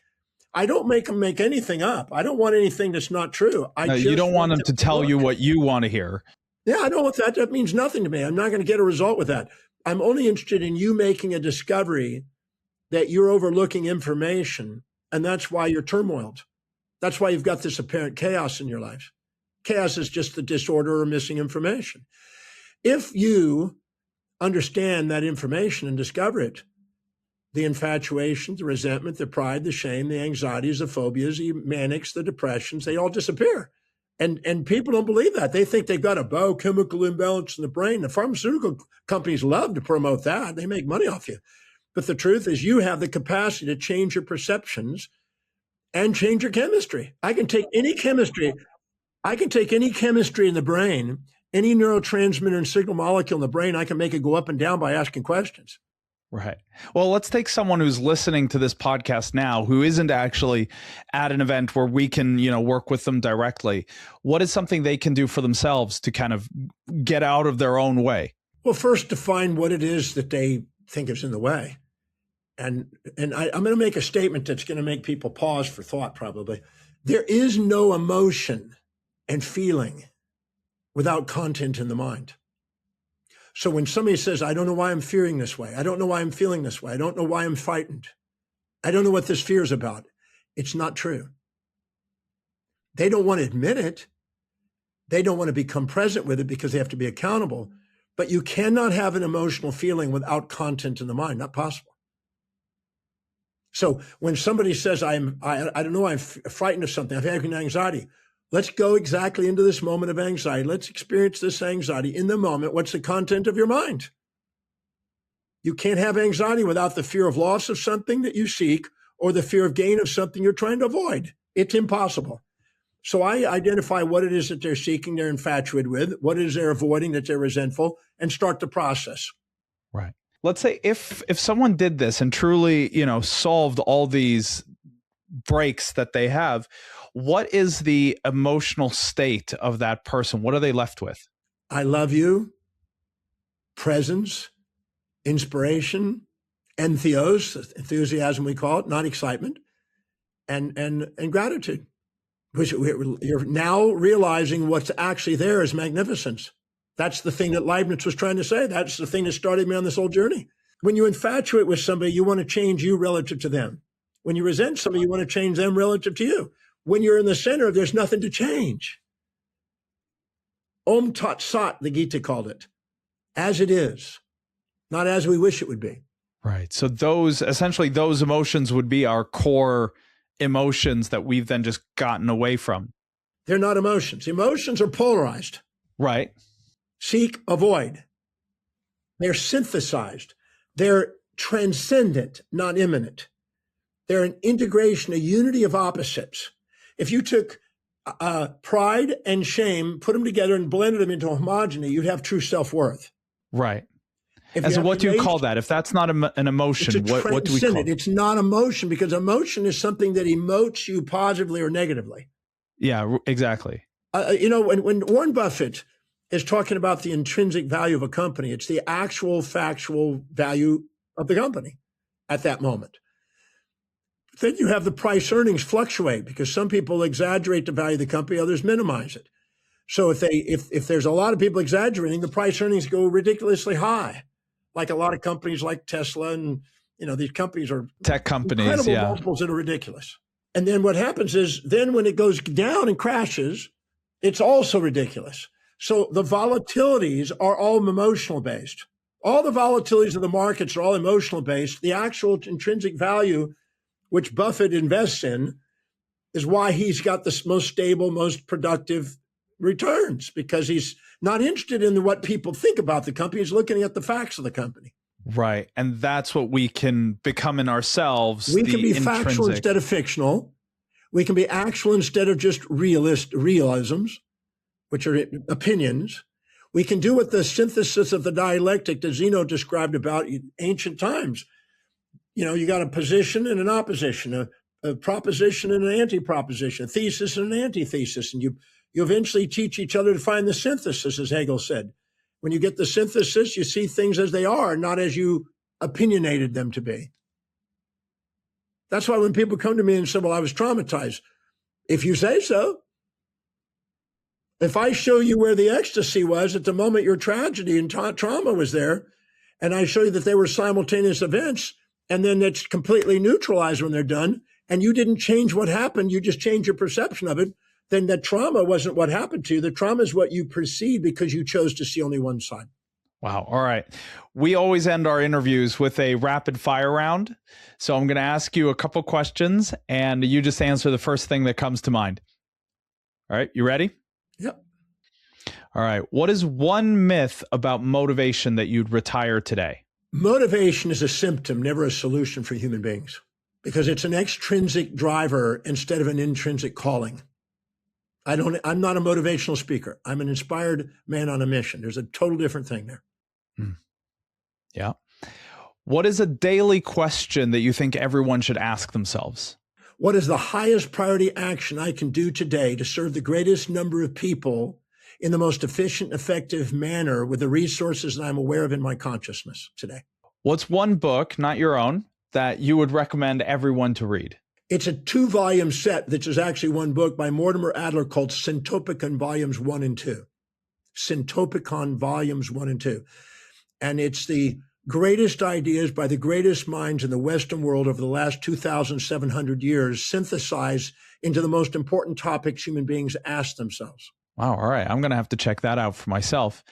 I don't make them make anything up. I don't want anything that's not true. You don't want them to tell you what you want to hear. Yeah, I don't want that. That means nothing to me. I'm not going to get a result with that. I'm only interested in you making a discovery that you're overlooking information, and that's why you're turmoiled. That's why you've got this apparent chaos in your life. Chaos is just the disorder or missing information. If you understand that information and discover it, the infatuation, the resentment, the pride, the shame, the anxieties, the phobias, the manics, the depressions, they all disappear. And people don't believe that. They think they've got a biochemical imbalance in the brain. The pharmaceutical companies love to promote that. They make money off you. But the truth is you have the capacity to change your perceptions and change your chemistry. I can take any chemistry in the brain, any neurotransmitter and signal molecule in the brain, I can make it go up and down by asking questions. Right. Well, let's take someone who's listening to this podcast now who isn't actually at an event where we can, work with them directly. What is something they can do for themselves to kind of get out of their own way? Well, first define what it is that they think is in the way. And I'm going to make a statement that's going to make people pause for thought probably. There is no emotion and feeling without content in the mind. So when somebody says, I don't know why I'm fearing this way, I don't know why I'm feeling this way, I don't know why I'm frightened, I don't know what this fear is about, it's not true. They don't want to admit it. They don't want to become present with it because they have to be accountable. But you cannot have an emotional feeling without content in the mind, not possible. So when somebody says, I don't know, I'm frightened of something, I'm having anxiety, let's go exactly into this moment of anxiety. Let's experience this anxiety in the moment. What's the content of your mind? You can't have anxiety without the fear of loss of something that you seek or the fear of gain of something you're trying to avoid. It's impossible. So I identify what it is that they're seeking, they're infatuated with, what it is they're avoiding, that they're resentful, and start the process. Right. Let's say if someone did this and truly, solved all these breaks that they have, what is the emotional state of that person? What are they left with? I love you, presence, inspiration, enthusiasm we call it, not excitement, and gratitude. Which you're now realizing what's actually there is magnificence. That's the thing that Leibniz was trying to say. That's the thing that started me on this whole journey. When you infatuate with somebody, you want to change you relative to them. When you resent somebody, you want to change them relative to you. When you're in the center, there's nothing to change. Om Tat Sat, the Gita called it, as it is, not as we wish it would be. Right. So those emotions would be our core emotions that we've then just gotten away from. They're not emotions. Emotions are polarized. Right. Seek, avoid. They're synthesized. They're transcendent, not immanent. They're an integration, a unity of opposites. If you took pride and shame, put them together and blended them into a homogeny, you'd have true self-worth. Right. And so what do you call that? If that's not an emotion, what do we call it? It's not emotion, because emotion is something that emotes you positively or negatively. Yeah, exactly. When Warren Buffett is talking about the intrinsic value of a company, it's the actual factual value of the company at that moment. Then you have the price earnings fluctuate because some people exaggerate the value of the company, others minimize it. So if there's a lot of people exaggerating, the price earnings go ridiculously high, like a lot of companies like Tesla and these companies are tech companies, incredible multiples that are ridiculous. And then what happens is then when it goes down and crashes, it's also ridiculous. So the volatilities are all emotional based. All the volatilities of the markets are all emotional based. The actual intrinsic value, which Buffett invests in, is why he's got the most stable, most productive returns, because he's not interested in what people think about the company. He's looking at the facts of the company. Right. And that's what we can become in ourselves. We can be factual instead of fictional. We can be actual instead of just realisms, which are opinions. We can do what the synthesis of the dialectic that Zeno described about in ancient times. You got a position and an opposition, a proposition and an anti-proposition, a thesis and an antithesis. And you eventually teach each other to find the synthesis, as Hegel said. When you get the synthesis, you see things as they are, not as you opinionated them to be. That's why when people come to me and say, well, I was traumatized. If you say so, if I show you where the ecstasy was at the moment your tragedy and trauma was there, and I show you that they were simultaneous events, and then it's completely neutralized when they're done, and you didn't change what happened, you just changed your perception of it, then the trauma wasn't what happened to you. The trauma is what you perceive because you chose to see only one side. Wow. All right. We always end our interviews with a rapid fire round. So I'm going to ask you a couple questions and you just answer the first thing that comes to mind. All right. You ready? Yep. All right. What is one myth about motivation that you'd retire today? Motivation is a symptom, never a solution for human beings, because it's an extrinsic driver instead of an intrinsic calling. I'm not a motivational speaker. I'm an inspired man on a mission. There's a total different thing there. Yeah. What is a daily question that you think everyone should ask themselves? What is the highest priority action I can do today to serve the greatest number of people in the most efficient, effective manner with the resources that I'm aware of in my consciousness today? What's one book, not your own, that you would recommend everyone to read? It's a 2-volume set that is actually one book by Mortimer Adler called Syntopicon Volumes 1 and 2. Syntopicon Volumes 1 and 2. And it's the greatest ideas by the greatest minds in the Western world over the last 2,700 years synthesized into the most important topics human beings ask themselves. Wow. All right. I'm going to have to check that out for myself.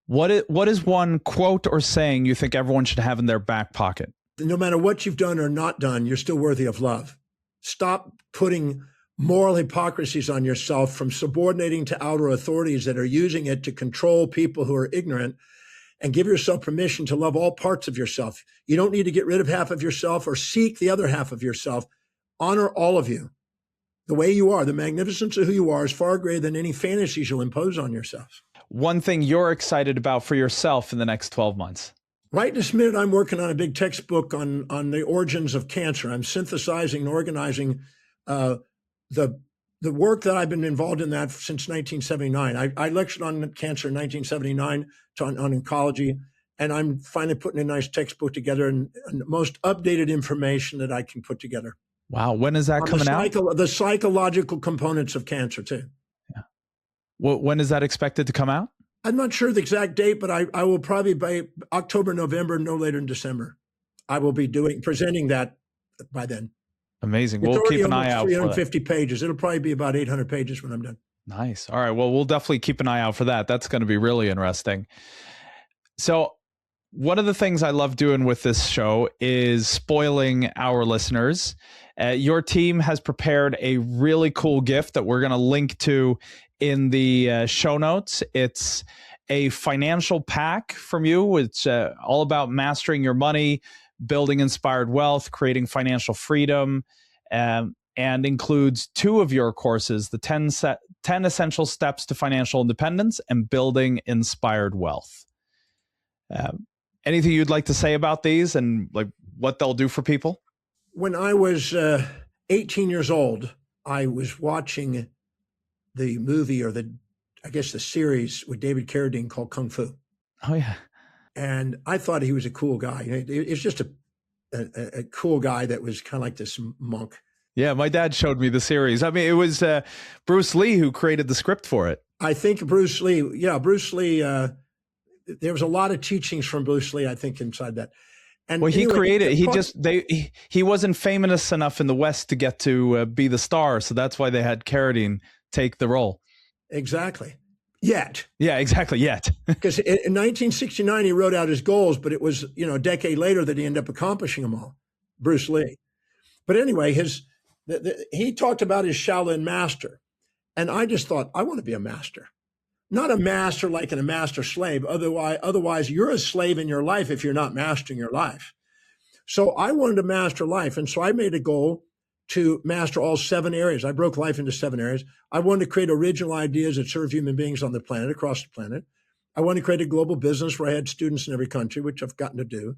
What is one quote or saying you think everyone should have in their back pocket? No matter what you've done or not done, you're still worthy of love. Stop putting moral hypocrisies on yourself from subordinating to outer authorities that are using it to control people who are ignorant, and give yourself permission to love all parts of yourself. You don't need to get rid of half of yourself or seek the other half of yourself. Honor all of you. The way you are, the magnificence of who you are is far greater than any fantasies you'll impose on yourself. One thing you're excited about for yourself in the next 12 months? Right this minute, I'm working on a big textbook on the origins of cancer. I'm synthesizing and organizing the work that I've been involved in that since 1979. I lectured on cancer in 1979 on oncology, and I'm finally putting a nice textbook together and the most updated information that I can put together. Wow. When is that coming out? The psychological components of cancer too. Yeah. When is that expected to come out? I'm not sure the exact date, but I will probably by October, November, no later than December. I will be presenting that by then. Amazing. It's We'll already keep an eye almost out for that. 350 pages. It'll probably be about 800 pages when I'm done. Nice. All right. Well, we'll definitely keep an eye out for that. That's going to be really interesting. So one of the things I love doing with this show is spoiling our listeners. Your team has prepared a really cool gift that we're going to link to in the show notes. It's a financial pack from you. It's all about mastering your money, building inspired wealth, creating financial freedom, and includes 2 of your courses, the 10 essential steps to financial independence and building inspired wealth. Anything you'd like to say about these and like what they'll do for people? When I was 18 years old, I was watching the movie, or the series with David Carradine called Kung Fu. Oh, yeah. And I thought he was a cool guy. It's just a cool guy that was kind of like this monk. Yeah, my dad showed me the series. I mean, it was Bruce Lee who created the script for it. I think Bruce Lee, there was a lot of teachings from Bruce Lee, I think, inside that. And well, he anyway, created, he wasn't famous enough in the West to get to be the star. So that's why they had Carradine take the role. Exactly. Yet. Yeah, exactly. Yet. Because in 1969, he wrote out his goals, but it was, a decade later that he ended up accomplishing them all, Bruce Lee. But anyway, he talked about his Shaolin master. And I just thought, I want to be a master. Not a master like a master slave. Otherwise, you're a slave in your life if you're not mastering your life. So I wanted to master life. And so I made a goal to master all 7 areas. I broke life into 7 areas. I wanted to create original ideas that serve human beings on the planet, across the planet. I wanted to create a global business where I had students in every country, which I've gotten to do.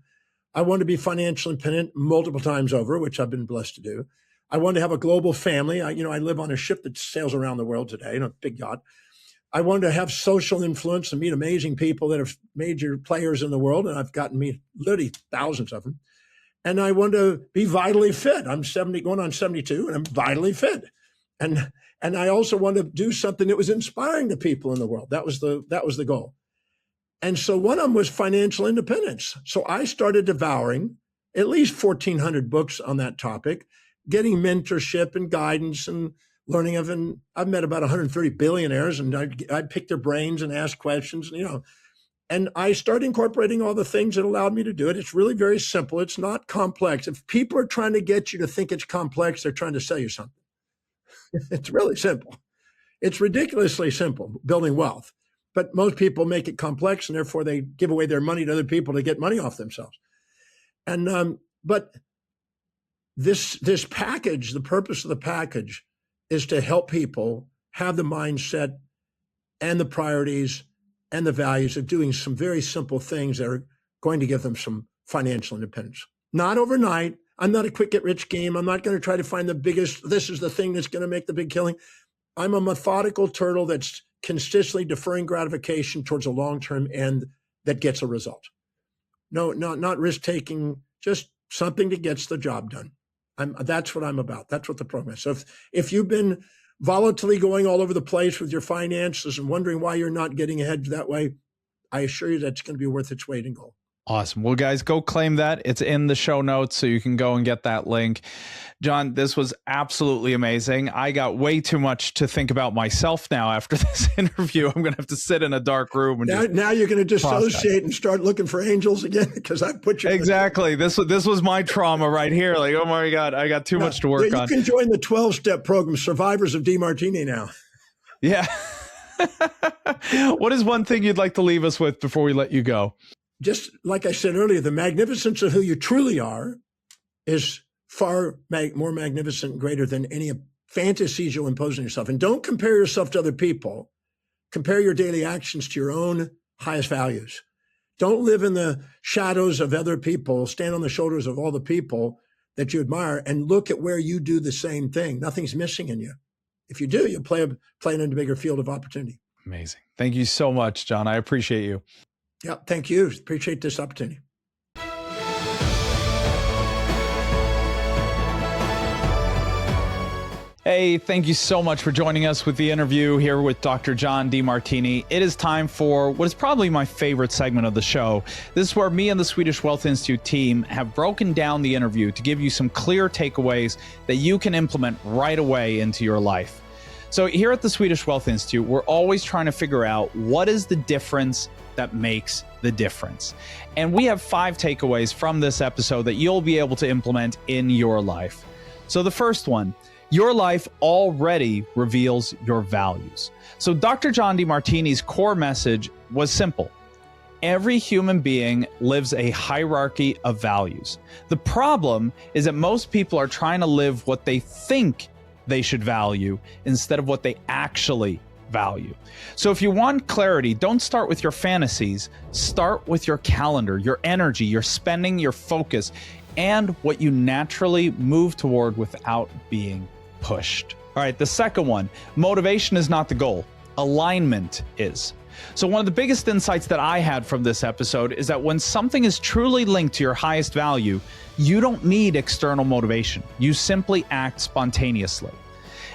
I wanted to be financially independent multiple times over, which I've been blessed to do. I wanted to have a global family. I live on a ship that sails around the world today, a big yacht. I wanted to have social influence and meet amazing people that are major players in the world, and I've gotten to meet literally thousands of them. And I wanted to be vitally fit. I'm 70, going on 72, and I'm vitally fit. And I also wanted to do something that was inspiring to people in the world. That was the goal. And so one of them was financial independence. So I started devouring at least 1,400 books on that topic, getting mentorship and guidance and learning of, and I've met about 130 billionaires, and I'd pick their brains and ask questions, and I started incorporating all the things that allowed me to do it. It's really very simple. It's not complex. If people are trying to get you to think it's complex, they're trying to sell you something. It's really simple. It's ridiculously simple, building wealth. But most people make it complex, and therefore they give away their money to other people to get money off themselves. And but this package, the purpose of the package is to help people have the mindset and the priorities and the values of doing some very simple things that are going to give them some financial independence. Not overnight. I'm not a quick get rich scheme. I'm not going to try to find the biggest, this is the thing that's going to make the big killing. I'm a methodical turtle that's consistently deferring gratification towards a long-term end that gets a result. No, not risk-taking, just something that gets the job done. That's what I'm about. That's what the program is. So if you've been volatilely going all over the place with your finances and wondering why you're not getting ahead that way, I assure you that's going to be worth its weight in gold. Awesome. Well, guys, go claim that. It's in the show notes, so you can go and get that link. John, this was absolutely amazing. I got way too much to think about myself now after this interview. I'm going to have to sit in a dark room. And now you're going to dissociate and start looking for angels again because I put you exactly. This was my trauma right here. Like, oh my God, I got too much to work on. You can join the 12-step program, Survivors of Demartini now. Yeah. What is one thing you'd like to leave us with before we let you go? Just like I said earlier, the magnificence of who you truly are is far more magnificent and greater than any fantasies you'll impose on yourself. And don't compare yourself to other people. Compare your daily actions to your own highest values. Don't live in the shadows of other people. Stand on the shoulders of all the people that you admire and look at where you do the same thing. Nothing's missing in you. If you do, you'll play in a bigger field of opportunity. Amazing. Thank you so much, John. I appreciate you. Yeah, thank you. Appreciate this opportunity. Hey, Hey, thank you so much for joining us with the interview here with Dr. John Demartini. It is time for what is probably my favorite segment of the show. This is where me and the Swedish Wealth Institute team have broken down the interview to give you some clear takeaways that you can implement right away into your life. So here at the Swedish Wealth Institute, we're always trying to figure out what is the difference that makes the difference. And we have 5 takeaways from this episode that you'll be able to implement in your life. So the first one, your life already reveals your values. So Dr. John Demartini's core message was simple. Every human being lives a hierarchy of values. The problem is that most people are trying to live what they think they should value instead of what they actually value. So if you want clarity, don't start with your fantasies. Start with your calendar, your energy, your spending, your focus, and what you naturally move toward without being pushed. All right, the second one, motivation is not the goal. Alignment is. So one of the biggest insights that I had from this episode is that when something is truly linked to your highest value, you don't need external motivation. You simply act spontaneously.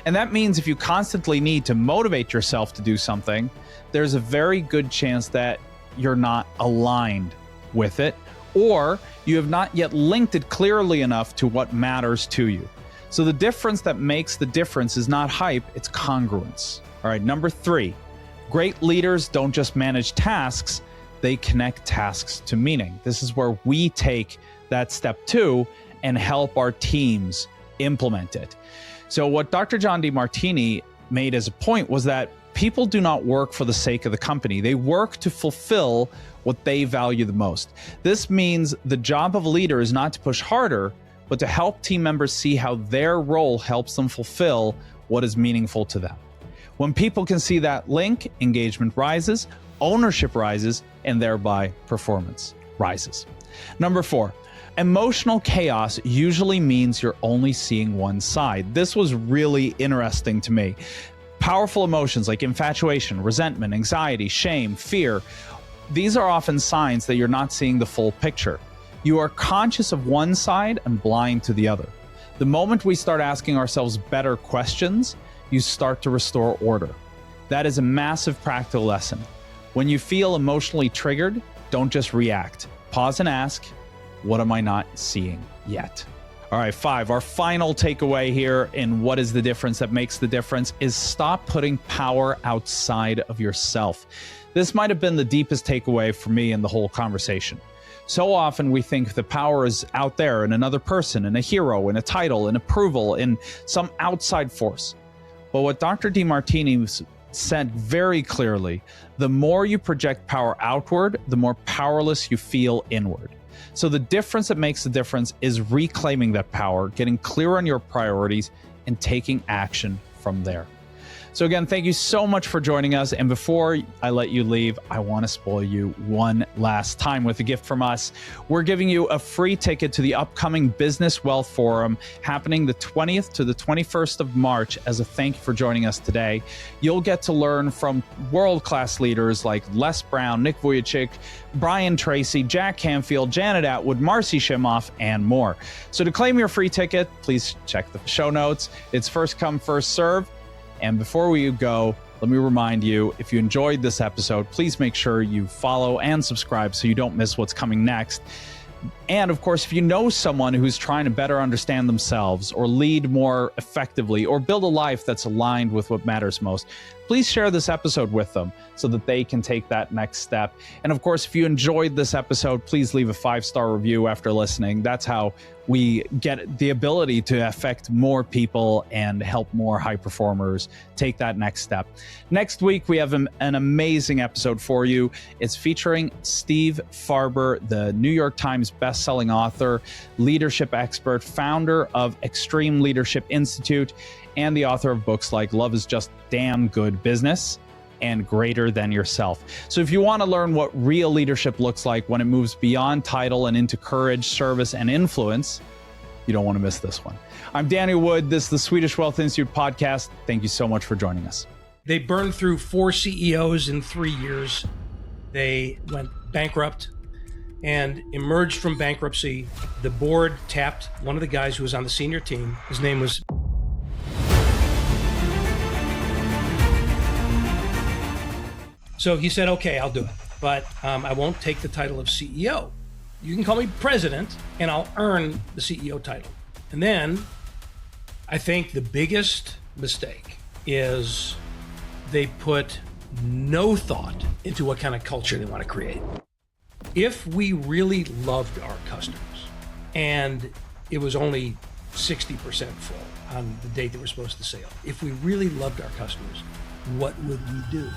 And that means if you constantly need to motivate yourself to do something, there's a very good chance that you're not aligned with it, or you have not yet linked it clearly enough to what matters to you. So the difference that makes the difference is not hype, it's congruence. All right, number 3, great leaders don't just manage tasks, they connect tasks to meaning. This is where we take that step 2 and help our teams implement it. So what Dr. John Demartini made as a point was that people do not work for the sake of the company. They work to fulfill what they value the most. This means the job of a leader is not to push harder, but to help team members see how their role helps them fulfill what is meaningful to them. When people can see that link, engagement rises, ownership rises, and thereby performance rises. Number 4, emotional chaos usually means you're only seeing one side. This was really interesting to me. Powerful emotions like infatuation, resentment, anxiety, shame, fear, these are often signs that you're not seeing the full picture. You are conscious of one side and blind to the other. The moment we start asking ourselves better questions, you start to restore order. That is a massive practical lesson. When you feel emotionally triggered, don't just react. Pause and ask, what am I not seeing yet? All right, 5, our final takeaway here in what is the difference that makes the difference is stop putting power outside of yourself. This might have been the deepest takeaway for me in the whole conversation. So often we think the power is out there in another person, in a hero, in a title, in approval, in some outside force. But what Dr. Demartini said very clearly, the more you project power outward, the more powerless you feel inward. So the difference that makes the difference is reclaiming that power, getting clear on your priorities, and taking action from there. So again, thank you so much for joining us. And before I let you leave, I want to spoil you one last time with a gift from us. We're giving you a free ticket to the upcoming Business Wealth Forum happening the 20th to the 21st of March as a thank you for joining us today. You'll get to learn from world-class leaders like Les Brown, Nick Vujicic, Brian Tracy, Jack Canfield, Janet Atwood, Marcy Shimoff, and more. So to claim your free ticket, please check the show notes. It's first come, first serve. And before we go, let me remind you, if you enjoyed this episode, please make sure you follow and subscribe so you don't miss what's coming next. And of course, if you know someone who's trying to better understand themselves or lead more effectively or build a life that's aligned with what matters most, please share this episode with them so that they can take that next step. And of course, if you enjoyed this episode, please leave a 5-star review after listening. That's how we get the ability to affect more people and help more high performers take that next step. Next week, we have an amazing episode for you. It's featuring Steve Farber, the New York Times best-selling author, leadership expert, founder of Extreme Leadership Institute, and the author of books like Love is Just Damn Good Business and Greater Than Yourself. So if you want to learn what real leadership looks like when it moves beyond title and into courage, service, and influence, you don't want to miss this one. I'm Daniel Wood. This is the Swedish Wealth Institute Podcast. Thank you so much for joining us. They burned through 4 CEOs in 3 years. They went bankrupt and emerged from bankruptcy. The board tapped one of the guys who was on the senior team. His name was So he said, okay, I'll do it, but I won't take the title of CEO. You can call me president and I'll earn the CEO title. And then I think the biggest mistake is they put no thought into what kind of culture they want to create. If we really loved our customers and it was only 60% full on the date that we're supposed to sail, if we really loved our customers, what would we do?